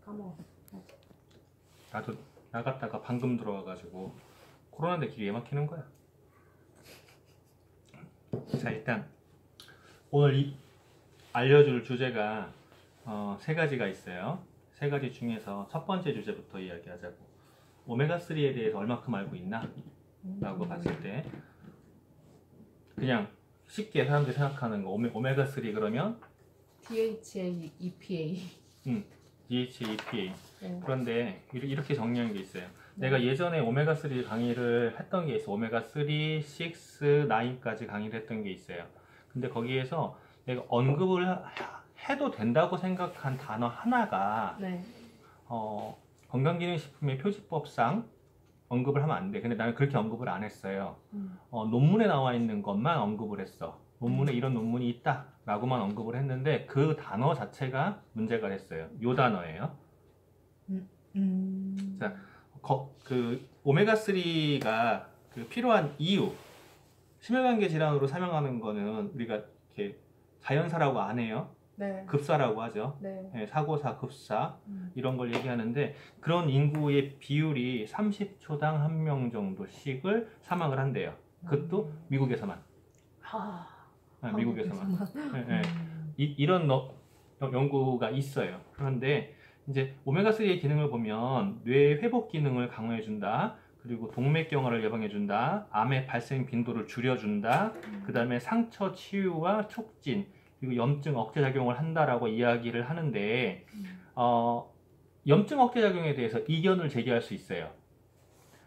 까먹었어. 나도 나갔다가 방금 들어와가지고 코로나인데 길이 왜 막히는 거야. 자, 일단 오늘 알려줄 주제가 세 가지가 있어요. 세 가지 중에서 첫 번째 주제부터 이야기하자고. 오메가3에 대해서 얼마큼 알고 있나? 라고 봤을 때 그냥 쉽게 사람들이 생각하는 거 오메가3 그러면 DHA, EPA. DHA, EPA. 네. 그런데 이렇게 정리한 게 있어요. 내가 예전에 오메가3 강의를 했던 게 있어. 오메가3, 6, 9까지 강의를 했던 게 있어요. 근데 거기에서 내가 언급을 해도 된다고 생각한 단어 하나가 네. 건강기능식품의 표지법상 언급을 하면 안 돼. 근데 나는 그렇게 언급을 안 했어요. 논문에 나와 있는 것만 언급을 했어. 논문에 이런 논문이 있다 라고만 언급을 했는데 그 단어 자체가 문제가 됐어요. 요 단어예요. 자, 그 오메가3가 그 필요한 이유, 심혈관계 질환으로 사망하는 거는 우리가 이렇게 자연사라고 안 해요. 네. 급사라고 하죠. 네. 네, 사고사, 급사 이런 걸 얘기하는데 그런 인구의 비율이 30초당 1명 정도씩을 사망을 한대요. 그것도 미국에서만. 미국에서만. 네, 이런 연구가 있어요. 그런데 이제 오메가3의 기능을 보면 뇌 회복 기능을 강화해준다. 그리고 동맥경화를 예방해준다. 암의 발생 빈도를 줄여준다. 그 다음에 상처 치유와 촉진, 그리고 염증 억제 작용을 한다라고 이야기를 하는데 염증 억제 작용에 대해서 이견을 제기할 수 있어요.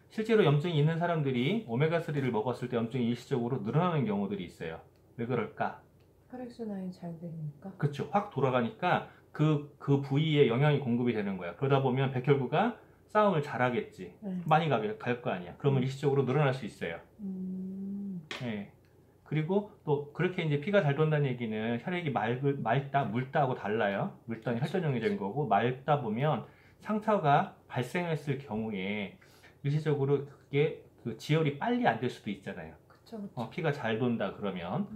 실제로 염증이 있는 사람들이 오메가3를 먹었을 때 염증이 일시적으로 늘어나는 경우들이 있어요. 왜 그럴까? 혈액순환이 잘 되니까. 그렇죠. 확 돌아가니까 그 부위에 영양이 공급이 되는 거야. 그러다 보면 백혈구가 싸움을 잘하겠지. 많이 갈 거 아니야. 그러면 일시적으로 늘어날 수 있어요. 네. 그리고 또 그렇게 이제 피가 잘 돈다는 얘기는 혈액이 맑다, 묽다하고 달라요. 묽다는 혈전형이 된 거고, 맑다 보면 상처가 발생했을 경우에 일시적으로 그게 그 지혈이 빨리 안 될 수도 있잖아요. 그쵸. 피가 잘 돈다 그러면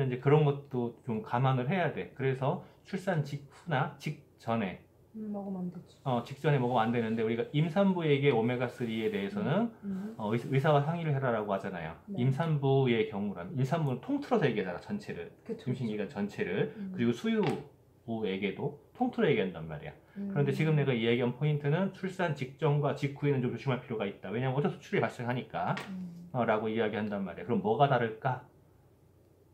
이제 그런 것도 좀 감안을 해야 돼. 그래서 출산 직후나 직전에 먹으면 안 되지. 직전에 먹으면 안 되는데 우리가 임산부에게 오메가3에 대해서는 의사와 상의를 해라라고 하잖아요. 네. 임산부의 경우라면 임산부는 통틀어서 얘기하잖아. 전체를. 그쵸. 임신기간 전체를. 그리고 수유부에게도 통틀어 얘기한단 말이야. 그런데 지금 내가 이야기한 포인트는 출산 직전과 직후에는 좀 조심할 필요가 있다. 왜냐하면 어쩔 수 없이 출혈이 발생하니까 라고 이야기한단 말이야. 그럼 뭐가 다를까?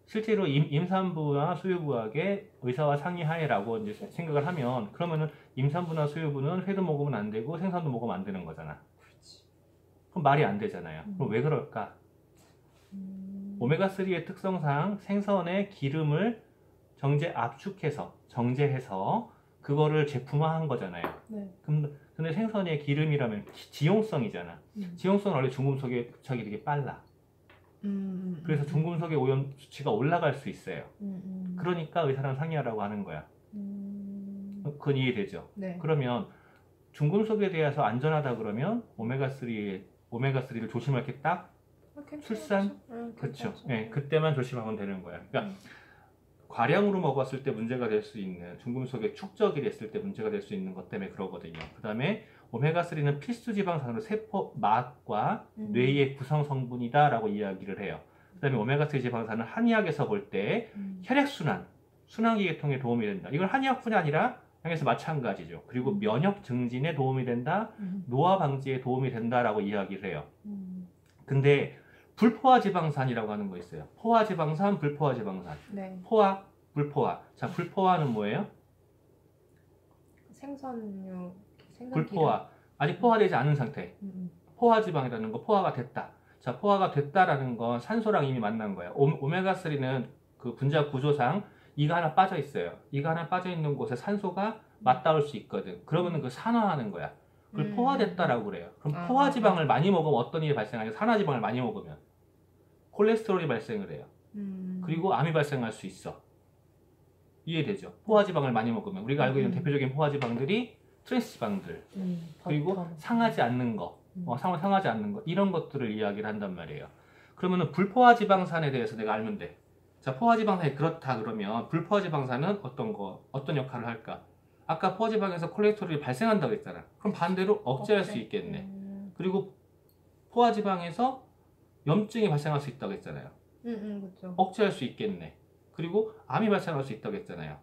실제로 임산부나 수유부에게 의사와 상의하에라고 이제 생각을 하면 그러면은 임산부나 수유부는 회도 먹으면 안 되고 생선도 먹으면 안 되는 거잖아. 그렇지. 그럼 말이 안 되잖아요. 그럼 왜 그럴까? 오메가3의 특성상 생선의 기름을 정제해서 그거를 제품화한 거잖아요. 네. 근데 생선의 기름이라면 지용성이잖아. 지용성은 원래 중금속의 부착이 되게 빨라. 그래서 중금속의 오염 수치가 올라갈 수 있어요. 그러니까 의사랑 상의하라고 하는 거야. 그건 이해되죠? 네. 그러면 중금속에 대해서 안전하다 그러면 오메가3를 조심할 게 딱 출산? 그렇죠. 네, 그때만 조심하면 되는 거야. 그러니까 과량으로 먹었을 때 문제가 될 수 있는 중금속의 축적이 됐을 때 문제가 될 수 있는 것 때문에 그러거든요. 그 다음에 오메가3는 필수 지방산으로 세포 막과 뇌의 구성 성분이다 라고 이야기를 해요. 그 다음에 오메가3 지방산은 한의학에서 볼 때 혈액순환, 순환기계통에 도움이 된다. 이건 한의학뿐이 아니라 향에서 마찬가지죠. 그리고 면역 증진에 도움이 된다, 노화 방지에 도움이 된다라고 이야기를 해요. 근데 불포화 지방산이라고 하는 거 있어요. 포화 지방산, 불포화 지방산. 네. 포화, 불포화. 자, 불포화는 뭐예요? 생선 불포화. 아직 포화되지 않은 상태. 포화 지방이라는 거 포화가 됐다. 자, 포화가 됐다라는 건 산소랑 이미 만난 거예요. 오메가3는 그 분자 구조상 이가 하나 빠져 있어요. 이가 하나 빠져 있는 곳에 산소가 맞닿을 수 있거든. 그러면은 그 산화하는 거야. 그걸 포화됐다라고 그래요. 그럼 포화 지방을 많이 먹으면 어떤 일이 발생하냐? 산화 지방을 많이 먹으면 콜레스테롤이 발생을 해요. 그리고 암이 발생할 수 있어. 이해되죠? 포화 지방을 많이 먹으면 우리가 알고 있는 대표적인 포화 지방들이 트랜스 지방들, 그리고 상하지 않는 거, 상하지 않는 거 이런 것들을 이야기를 한단 말이에요. 그러면은 불포화 지방산에 대해서 내가 알면 돼. 자, 포화지방산이 그렇다 그러면 불포화지방산은 어떤 역할을 할까? 아까 포화지방에서 콜레스테롤이 발생한다고 했잖아. 그럼 반대로 억제할 수 있겠네. 그리고 포화지방에서 염증이 발생할 수 있다고 했잖아요. 그렇죠. 억제할 수 있겠네. 그리고 암이 발생할 수 있다고 했잖아요.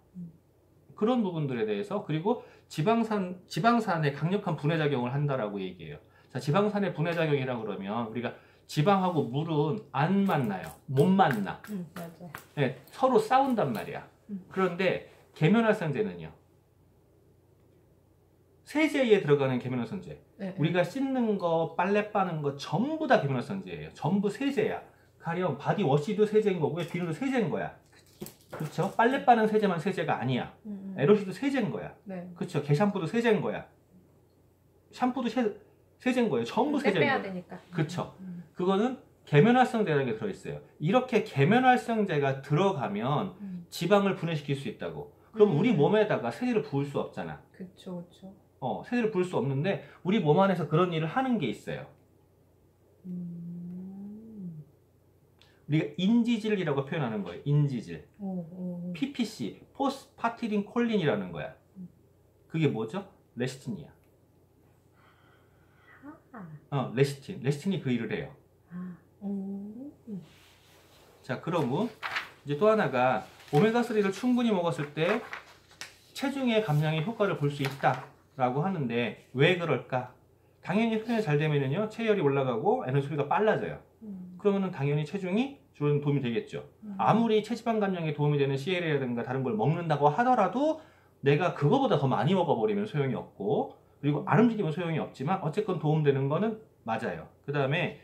그런 부분들에 대해서. 그리고 지방산에 강력한 분해작용을 한다라고 얘기해요. 자, 지방산의 분해작용이라고 그러면 우리가 지방하고 물은 안 만나요. 못 만나. 맞아. 네, 서로 싸운단 말이야. 그런데 계면활성제는요. 세제에 들어가는 계면활성제. 네, 우리가 씻는 거, 빨래 빠는 거 전부 다 계면활성제예요. 전부 세제야. 가령 바디워시도 세제인 거고 비누도 세제인 거야. 그렇죠? 빨래 빠는 세제만 세제가 아니야. 에로시도 세제인 거야. 네. 그렇죠? 게샴푸도 세제인 거야. 샴푸도 세제인 거예요. 전부 세제인 빼야 거예요. 되니까. 그렇죠? 그거는 계면활성제라는 게 들어있어요. 이렇게 계면활성제가 들어가면 지방을 분해시킬 수 있다고. 그럼 우리 몸에다가 세제를 부을 수 없잖아. 그렇죠. 세제를 부을 수 없는데 우리 몸 안에서 그런 일을 하는 게 있어요. 우리가 인지질이라고 표현하는 거예요. 인지질. PPC, 포스파티딘 콜린이라는 거야. 그게 뭐죠? 레시틴이야. 레시틴. 레시틴이 그 일을 해요. 자, 그러고 이제 또 하나가 오메가3를 충분히 먹었을 때 체중의 감량의 효과를 볼 수 있다라고 하는데 왜 그럴까? 당연히 흡연이 잘 되면요 체열이 올라가고 에너지 소비가 빨라져요. 그러면은 당연히 체중이 줄어드는 도움이 되겠죠. 아무리 체지방 감량에 도움이 되는 CLA라든가 다른 걸 먹는다고 하더라도 내가 그거보다 더 많이 먹어버리면 소용이 없고, 그리고 안 움직이면 소용이 없지만 어쨌건 도움되는 거는 맞아요. 그 다음에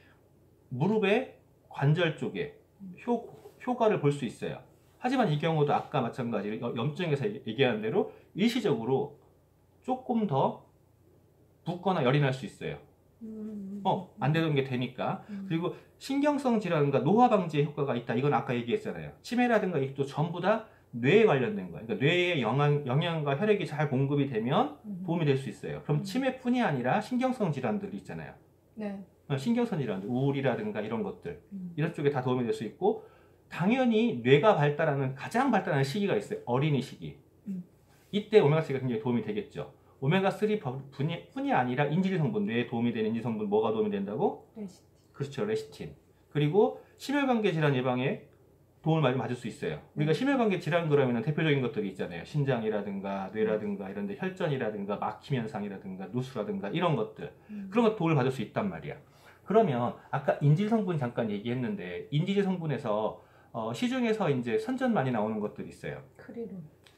무릎의 관절 쪽에 효과를 볼 수 있어요. 하지만 이 경우도 아까 마찬가지로 염증에서 얘기한 대로 일시적으로 조금 더 붓거나 열이 날 수 있어요. 안 되던 게 되니까. 그리고 신경성 질환과 노화 방지에 효과가 있다. 이건 아까 얘기했잖아요. 치매라든가 이것도 전부 다 뇌에 관련된 거예요. 그러니까 뇌에 영양과 혈액이 잘 공급이 되면 도움이 될 수 있어요. 그럼 치매뿐이 아니라 신경성 질환들이 있잖아요. 네. 신경성 질환들, 우울이라든가 이런 것들, 이런 쪽에 다 도움이 될 수 있고, 당연히 뇌가 가장 발달하는 시기가 있어요. 어린이 시기. 이때 오메가3가 굉장히 도움이 되겠죠. 오메가3 뿐이 아니라 인지질 성분, 뇌에 도움이 되는 인지질 성분 뭐가 도움이 된다고? 레시틴. 그렇죠, 레시틴. 그리고 심혈관계 질환 예방에 도움을 많이 받을 수 있어요. 우리가 심혈관계 질환 그러면 대표적인 것들이 있잖아요. 신장이라든가 뇌라든가 이런 데 혈전이라든가 막힘 현상이라든가 누수라든가 이런 것들. 그런 것 도움을 받을 수 있단 말이야. 그러면 아까 인지질 성분 잠깐 얘기했는데, 인지질 성분에서 시중에서 이제 선전 많이 나오는 것들이 있어요. 크리로.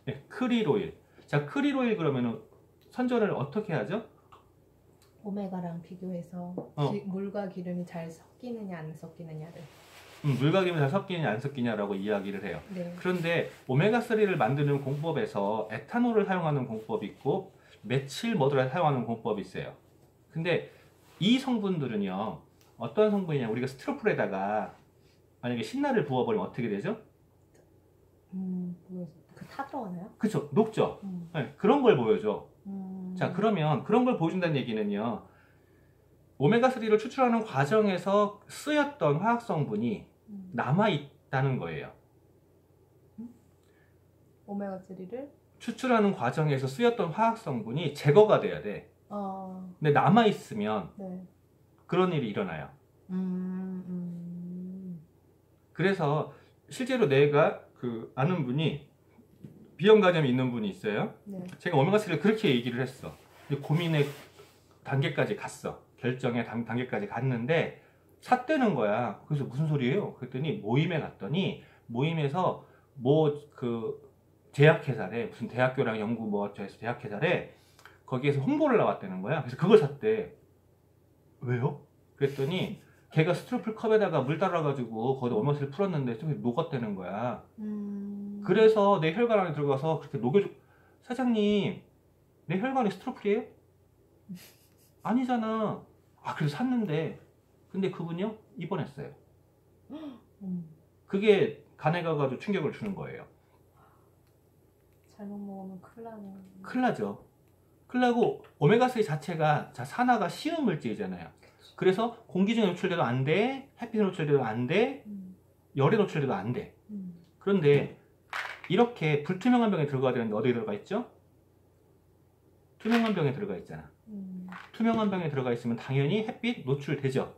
네, 크릴오일. 자, 크릴오일 그러면은 선전을 어떻게 하죠? 오메가랑 비교해서 물과 기름이 잘 섞이느냐 안 섞이느냐를. 물과 기름이 잘 섞이느냐 안 섞이냐라고 이야기를 해요. 네. 그런데 오메가3를 만드는 공법에서 에탄올을 사용하는 공법이 있고 메칠 머드를 사용하는 공법이 있어요. 근데 이 성분들은요, 어떤 성분이냐, 우리가 스티로폴에다가 만약에 신라를 부어버리면 어떻게 되죠? 그 타 들어가나요? 그쵸, 녹죠. 네, 그런 걸 보여줘. 자, 그러면 그런 걸 보여준다는 얘기는요, 오메가3를 추출하는 과정에서 쓰였던 화학성분이 남아있다는 거예요. 오메가3를 추출하는 과정에서 쓰였던 화학성분이 제거가 돼야 돼. 근데 남아있으면 네. 그런 일이 일어나요. 그래서 실제로 내가 아는 분이 비형간염이 있는 분이 있어요. 네. 제가 오메가3를 그렇게 얘기를 했어. 고민의 단계까지 갔어. 결정의 단계까지 갔는데 삿대는 거야. 그래서 무슨 소리예요? 그랬더니 모임에 갔더니, 모임에서 제약회사래, 무슨 대학교랑 연구 해서 대학회사래, 거기에서 홍보를 나왔다는 거야. 그래서 그걸 샀대. 왜요? 그랬더니 걔가 스티로폴 컵에다가 물 따라가지고 거기다 오메가3를 풀었는데 좀 녹았다는 거야. 그래서 내 혈관 안에 들어가서 그렇게 녹여줘. 사장님, 내 혈관이 스티로폴이에요? 아니잖아. 그래서 샀는데, 근데 그분이요, 입원했어요. 그게 간에 가가지고 충격을 주는 거예요. 잘못 먹으면 큰일 나네. 큰일 나죠. 큰일 나고, 오메가3 자체가 산화가 쉬운 물질이잖아요. 그래서 공기 중에 노출돼도 안 돼, 햇빛에 노출돼도 안 돼, 열에 노출돼도 안 돼. 그런데 이렇게 불투명한 병에 들어가야 되는데 어디에 들어가 있죠? 투명한 병에 들어가 있잖아. 투명한 병에 들어가 있으면 당연히 햇빛 노출되죠.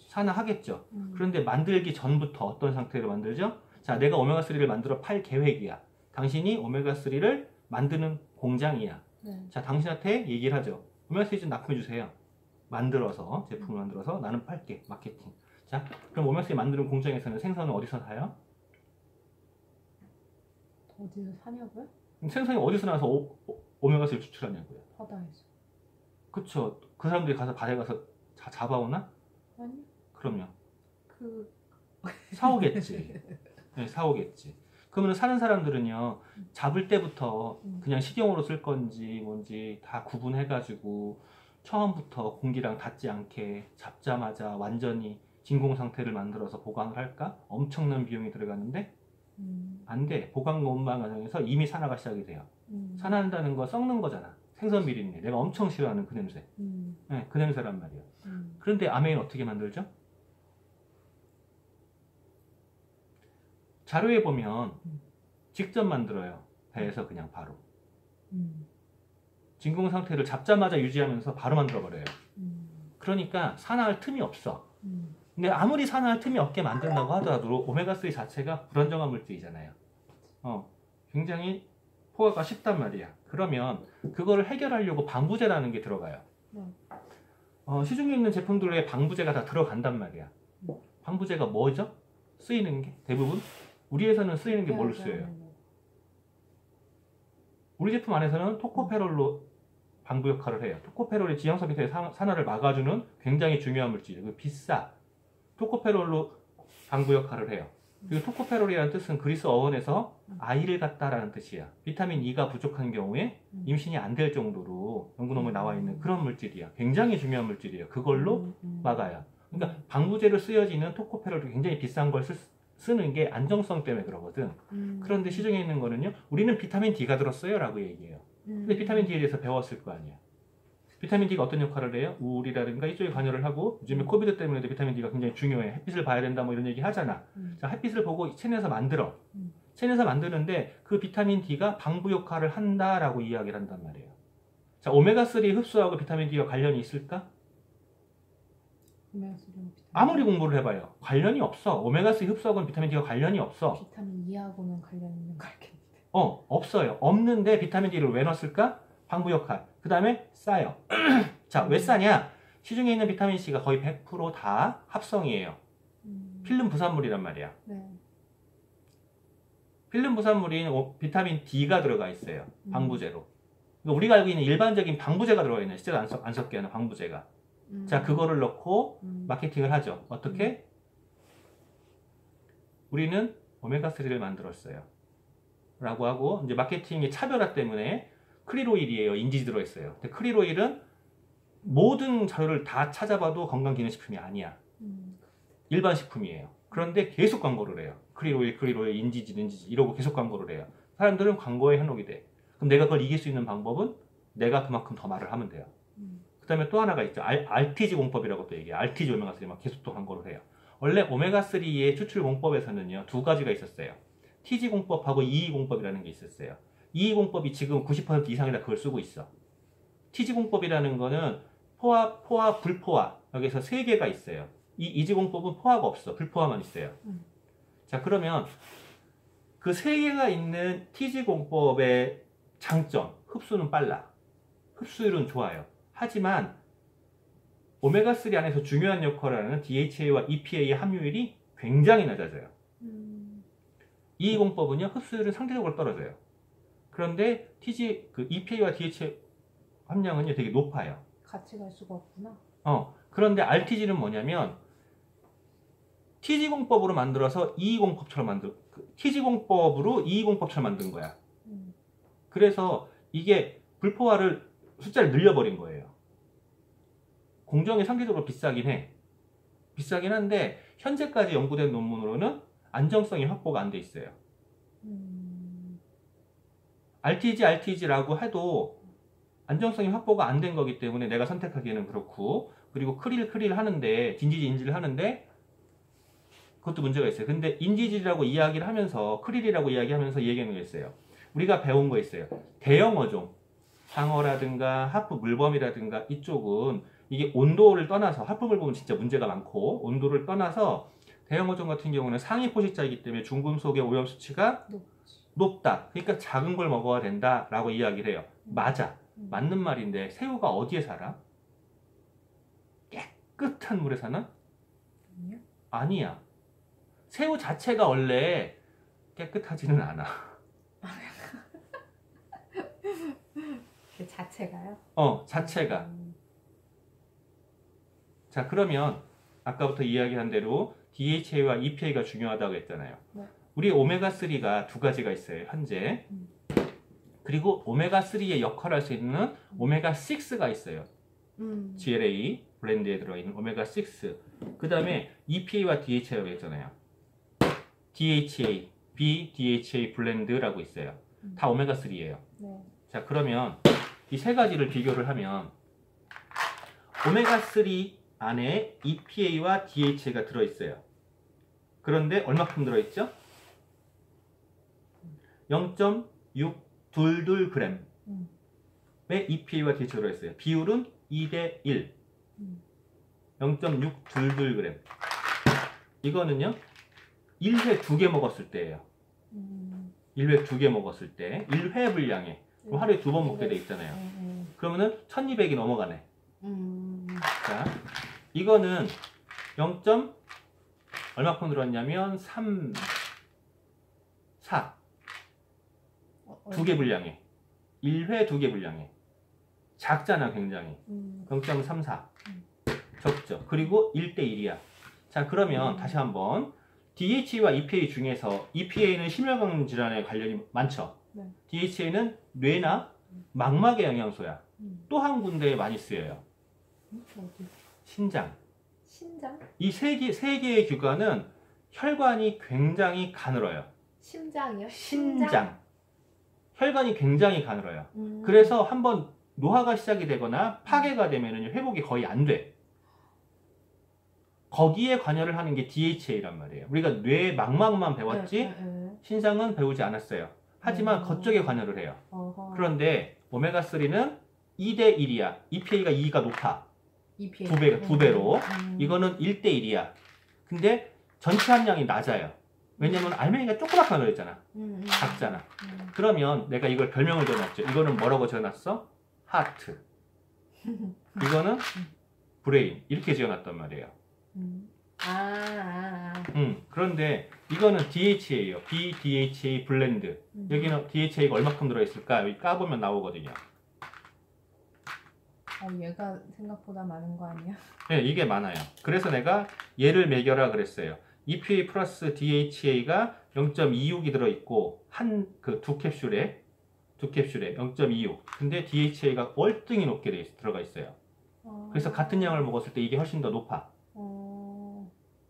산화하겠죠. 그런데 만들기 전부터 어떤 상태로 만들죠? 자, 내가 오메가3를 만들어 팔 계획이야. 당신이 오메가3를 만드는 공장이야. 네. 자, 당신한테 얘기를 하죠. 오메가3 좀 납품해 주세요. 만들어서, 제품을 만들어서 나는 팔게. 마케팅. 자, 그럼 오메가3 만드는 공장에서는 생선은 어디서 사요? 어디서 사냐고요? 생선이 어디서 나와서 오메가3를 추출하냐고요. 바다에서. 그쵸. 그 사람들이 가서 바다에 가서 잡아오나? 아니. 그럼요. 그 사오겠지. 네, 사오겠지. 그러면 사는 사람들은요, 잡을 때부터 그냥 식용으로 쓸 건지 뭔지 다 구분해가지고 처음부터 공기랑 닿지 않게 잡자마자 완전히 진공 상태를 만들어서 보관을 할까? 엄청난 비용이 들어가는데 안 돼. 보관 공방 과정에서 이미 산화가 시작이 돼요. 산화한다는 거 썩는 거잖아. 생선 비린내. 내가 엄청 싫어하는 그 냄새. 네, 그 냄새란 말이야. 그런데 아메인 어떻게 만들죠? 자료에 보면 직접 만들어요. 배에서 그냥 바로. 진공 상태를 잡자마자 유지하면서 바로 만들어버려요. 그러니까 산화할 틈이 없어. 근데 아무리 산화할 틈이 없게 만든다고 하더라도 오메가3 자체가 불안정한 물질이잖아요. 굉장히 포화가 쉽단 말이야. 그러면 그거를 해결하려고 방부제라는 게 들어가요. 시중에 있는 제품들에 방부제가 다 들어간단 말이야. 방부제가 뭐죠? 쓰이는 게 대부분? 우리 회사는 쓰이는 게 뭘로 쓰여요? 우리 제품 안에서는 토코페롤로 방부 역할을 해요. 토코페롤이 지향성 밑에 산화를 막아주는 굉장히 중요한 물질이에요. 비싸. 토코페롤로 방부 역할을 해요. 그리고 토코페롤이라는 뜻은 그리스 어원에서 아이를 갖다라는 뜻이야. 비타민 E가 부족한 경우에 임신이 안 될 정도로 연구 논문에 나와 있는 그런 물질이야. 굉장히 중요한 물질이에요. 그걸로 막아요. 그러니까 방부제로 쓰여지는 토코페롤도 굉장히 비싼 걸 쓰는 게 안정성 때문에 그러거든. 그런데 시중에 있는 거는요, 우리는 비타민 D가 들었어요 라고 얘기해요. 근데 비타민 D에 대해서 배웠을 거 아니야. 비타민 D가 어떤 역할을 해요? 우울이라든가 이쪽에 관여를 하고, 요즘에 코비드 때문에도 비타민 D가 굉장히 중요해. 햇빛을 봐야 된다 뭐 이런 얘기 하잖아. 자, 햇빛을 보고 체내에서 만들어. 체내에서 만드는데 그 비타민 D가 방부 역할을 한다라고 이야기를 한단 말이에요. 자, 오메가3 흡수하고 비타민 D가 관련이 있을까? 아무리 공부를 해봐요. 관련이 없어. 오메가3 흡수하고는 비타민 D가 관련이 없어. 비타민 E하고는 관련 있는 거 알겠는데. 없어요. 없는데 비타민 D를 왜 넣었을까? 방부 역할. 그 다음에 싸요. 자, 왜 싸냐? 시중에 있는 비타민 C가 거의 100% 다 합성이에요. 필름 부산물이란 말이야. 네. 필름 부산물인 비타민 D가 들어가 있어요. 방부제로. 그러니까 우리가 알고 있는 일반적인 방부제가 들어가 있는 실제로 안 섞게 하는 방부제가. 자, 그거를 넣고 마케팅을 하죠. 어떻게? 우리는 오메가3를 만들었어요. 라고 하고, 이제 마케팅의 차별화 때문에 크릴오일이에요. 인지지 들어있어요. 근데 크릴오일은 모든 자료를 다 찾아봐도 건강기능식품이 아니야. 일반 식품이에요. 그런데 계속 광고를 해요. 크릴오일, 인지지 이러고 계속 광고를 해요. 사람들은 광고에 현혹이 돼. 그럼 내가 그걸 이길 수 있는 방법은 내가 그만큼 더 말을 하면 돼요. 그 다음에 또 하나가 있죠. RTG 공법이라고 또 얘기해요. RTG 오메가3 막 계속 또 광고를 해요. 원래 오메가3의 추출 공법에서는요, 두 가지가 있었어요. TG 공법하고 EE 공법이라는 게 있었어요. EE 공법이 지금 90% 이상이 다 그걸 쓰고 있어. TG 공법이라는 거는 포화, 불포화. 여기서 세 개가 있어요. 이 EG 공법은 포화가 없어. 불포화만 있어요. 자, 그러면 그 세 개가 있는 TG 공법의 장점, 흡수는 빨라. 흡수율은 좋아요. 하지만 오메가3 안에서 중요한 역할을 하는 DHA와 EPA의 함유율이 굉장히 낮아져요. 이 공법은요, 흡수율은 상대적으로 떨어져요. 그런데 EPA와 DHA 함량은요, 되게 높아요. 같이 갈 수가 없구나. 그런데 RTG는 뭐냐면 TG 공법으로 만들어서 EE 공법처럼 TG 공법으로 EE 공법처럼 만든 거야. 그래서 이게 불포화를 숫자를 늘려버린 거예요. 공정이 상대적으로 비싸긴 해. 비싸긴 한데 현재까지 연구된 논문으로는 안정성이 확보가 안 돼 있어요. RTG라고 해도 안정성이 확보가 안 된 거기 때문에 내가 선택하기에는 그렇고, 그리고 크릴 하는데 인지를 하는데 그것도 문제가 있어요. 근데 인지질이라고 이야기를 하면서 크릴이라고 이야기하면서 얘기하는 게 있어요. 우리가 배운 거 있어요. 대형 어종, 상어라든가 하프 물범이라든가 이쪽은 이게 온도를 떠나서 하프 물범은 진짜 문제가 많고 온도를 떠나서 대형 어종 같은 경우는 상위 포식자이기 때문에 중금속의 오염 수치가 높다. 그러니까 작은 걸 먹어야 된다라고 이야기를 해요. 맞아. 맞는 말인데 새우가 어디에 살아? 깨끗한 물에 사나? 아니요. 아니야. 새우 자체가 원래 깨끗하지는 않아. 그 자체가요? 자체가. 자, 그러면 아까부터 이야기한 대로 DHA와 EPA가 중요하다고 했잖아요. 네. 우리 오메가3가 두 가지가 있어요, 현재. 그리고 오메가3의 역할을 할 수 있는 오메가6가 있어요. GLA 블렌드에 들어있는 오메가6. 그 다음에 EPA와 DHA라고 했잖아요. DHA, BDHA 블렌드라고 있어요. 다 오메가3예요. 네. 자, 그러면 이 세 가지를 비교를 하면 오메가3 안에 EPA와 DHA가 들어있어요. 그런데 얼마큼 들어있죠? 0.622g의 EPA와 DHA가 들어있어요. 비율은 2대1. 0.622g. 이거는요, 1회 2개 먹었을 때예요. 1회 2개 먹었을 때 1회 분량에 그럼 하루에 2번 먹게 돼 있잖아요. 그러면은 1200이 넘어가네. 자, 이거는 0. 얼마큼 들었냐면 3, 4. 2개 분량에 1회 2개 분량에 작잖아 굉장히. 0.34 적죠. 그리고 1대1이야. 자, 그러면 다시 한번 DHA와 EPA 중에서 EPA는 심혈관 질환에 관련이 많죠. 네. DHA는 뇌나 망막의 영양소야. 또 한 군데에 많이 쓰여요. 어디? 신장. 신장? 이 세 개의 기관은 혈관이 굉장히 가늘어요. 심장이요? 신장. 혈관이 굉장히 가늘어요. 그래서 한번 노화가 시작이 되거나 파괴가 되면 회복이 거의 안 돼. 거기에 관여를 하는 게 DHA란 말이에요. 우리가 뇌 망막만 배웠지 신장은 배우지 않았어요. 하지만 그쪽에 관여를 해요. 그런데 오메가3는 2대1이야. EPA가 2가 높아. EPA. 두 배로. 이거는 1대1이야. 근데 전체 함량이 낮아요. 왜냐면 알맹이가 조그맣게 들어있잖아. 작잖아. 그러면 내가 이걸 별명을 지어놨죠. 이거는 뭐라고 지어놨어? 하트. 이거는 브레인. 이렇게 지어놨단 말이에요. 그런데 이거는 DHA예요. BDHA 블렌드. 여기는 DHA가 얼마큼 들어있을까? 여기 까보면 나오거든요. 얘가 생각보다 많은 거 아니야? 네, 이게 많아요. 그래서 내가 얘를 매겨라 그랬어요. EPA 플러스 DHA가 0.26이 들어있고 두 캡슐에 0.26. 근데 DHA가 월등히 높게 들어가 있어요. 그래서 같은 양을 먹었을 때 이게 훨씬 더 높아.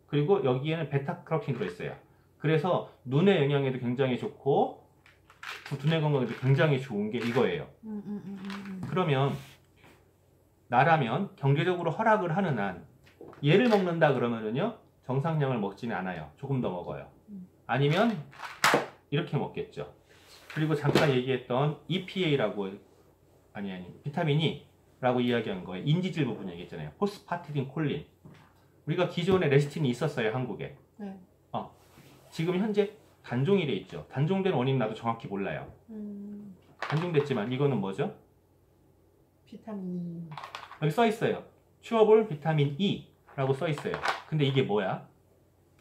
그리고 여기에는 베타카로틴이 들어있어요. 그래서 눈의 영양에도 굉장히 좋고 두뇌 건강에도 굉장히 좋은 게 이거예요. 그러면 나라면 경제적으로 허락을 하는 한 얘를 먹는다 그러면은요 정상량을 먹지는 않아요. 조금 더 먹어요. 아니면 이렇게 먹겠죠. 그리고 잠깐 얘기했던 EPA라고 비타민 E라고 이야기한 거예요. 인지질 부분 얘기했잖아요. 포스파티딘 콜린. 우리가 기존에 레시틴이 있었어요, 한국에. 네. 지금 현재 단종이 돼 있죠. 단종된 원인 나도 정확히 몰라요. 단종됐지만 이거는 뭐죠? 비타민 E. 여기 써 있어요. 추어볼 비타민 E라고 써 있어요. 근데 이게 뭐야?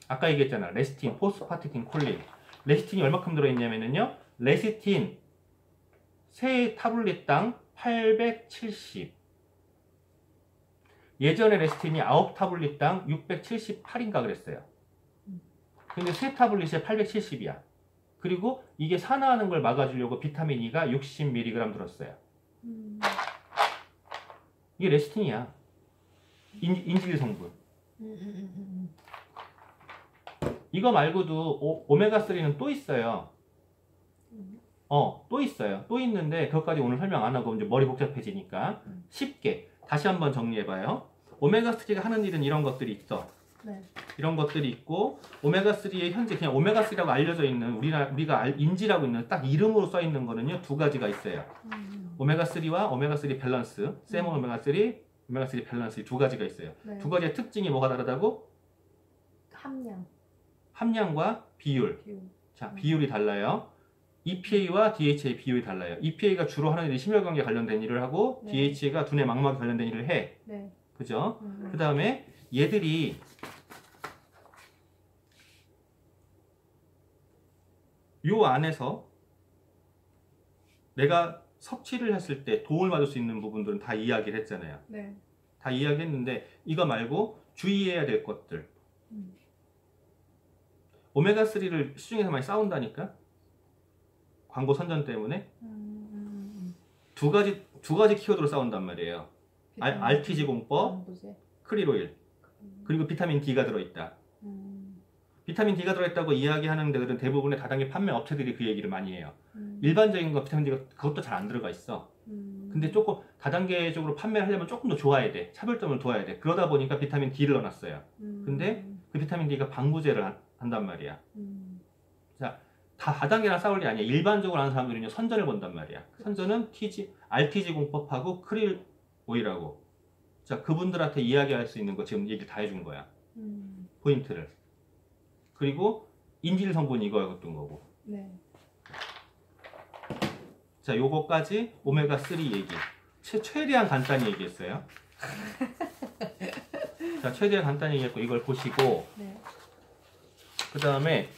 아까 얘기했잖아. 레시틴, 포스파티딘 콜린. 레시틴이 얼마큼 들어있냐면요. 레시틴 세 타블릿당 870. 예전에 레시틴이 9타블릿당 678인가 그랬어요. 근데 세 타블릿에 870이야. 그리고 이게 산화하는 걸 막아주려고 비타민 E가 60mg 들었어요. 이게 레시틴이야. 인지질 성분. 이거 말고도 오메가3는 또 있어요. 또 있어요. 또 있는데 그것까지 오늘 설명 안 하고 이제 머리 복잡해지니까 쉽게 다시 한번 정리해봐요. 오메가3가 하는 일은 이런 것들이 있어. 네. 이런 것들이 있고 오메가3에 현재 그냥 오메가3라고 알려져 있는 우리가 인지라고 있는 딱 이름으로 써 있는 거는요 두 가지가 있어요. 오메가3와 오메가3 밸런스, 세모 오메가3, 오메가3 밸런스 두 가지가 있어요. 네. 두 가지의 특징이 뭐가 다르다고? 함량. 함량과 비율. 비율. 자, 비율이 달라요. EPA와 DHA 비율이 달라요. EPA가 주로 하는 일이 심혈관계 관련된 일을 하고 네. DHA가 두뇌 망막에 관련된 일을 해. 네. 그죠? 그 다음에 얘들이 요 안에서 내가 섭취를 했을 때 도움을 받을 수 있는 부분들은 다 이야기를 했잖아요. 네. 다 이야기했는데 이거 말고 주의해야 될 것들. 오메가3를 시중에서 많이 싸운다니까? 광고 선전 때문에 두 가지 키워드로 싸운단 말이에요. RTG 공법, 방부제. 크릴오일, 그리고 비타민 D가 들어있다. 비타민 D가 들어있다고 이야기하는 데들은 대부분의 다단계 판매 업체들이 그 얘기를 많이 해요. 일반적인 거 비타민 D가 그것도 잘 안 들어가 있어. 근데 조금 다단계적으로 판매를 하려면 조금 더 좋아야 돼. 차별점을 둬야 돼. 그러다 보니까 비타민 D를 넣어놨어요. 근데 그 비타민 D가 방부제를 한단 말이야. 자, 다 다단계랑 싸울 일이 아니야. 일반적으로 하는 사람들은요 선전을 본단 말이야. 선전은 RTG 공법하고 크릴 오일하고. 자, 그분들한테 이야기할 수 있는 거 지금 얘기 다 해준 거야. 포인트를. 그리고 인질 성분이 이거였던 거고. 네. 자, 요거까지 오메가3 얘기. 최대한 간단히 얘기했어요. 자, 최대한 간단히 얘기했고 이걸 보시고 네. 그 다음에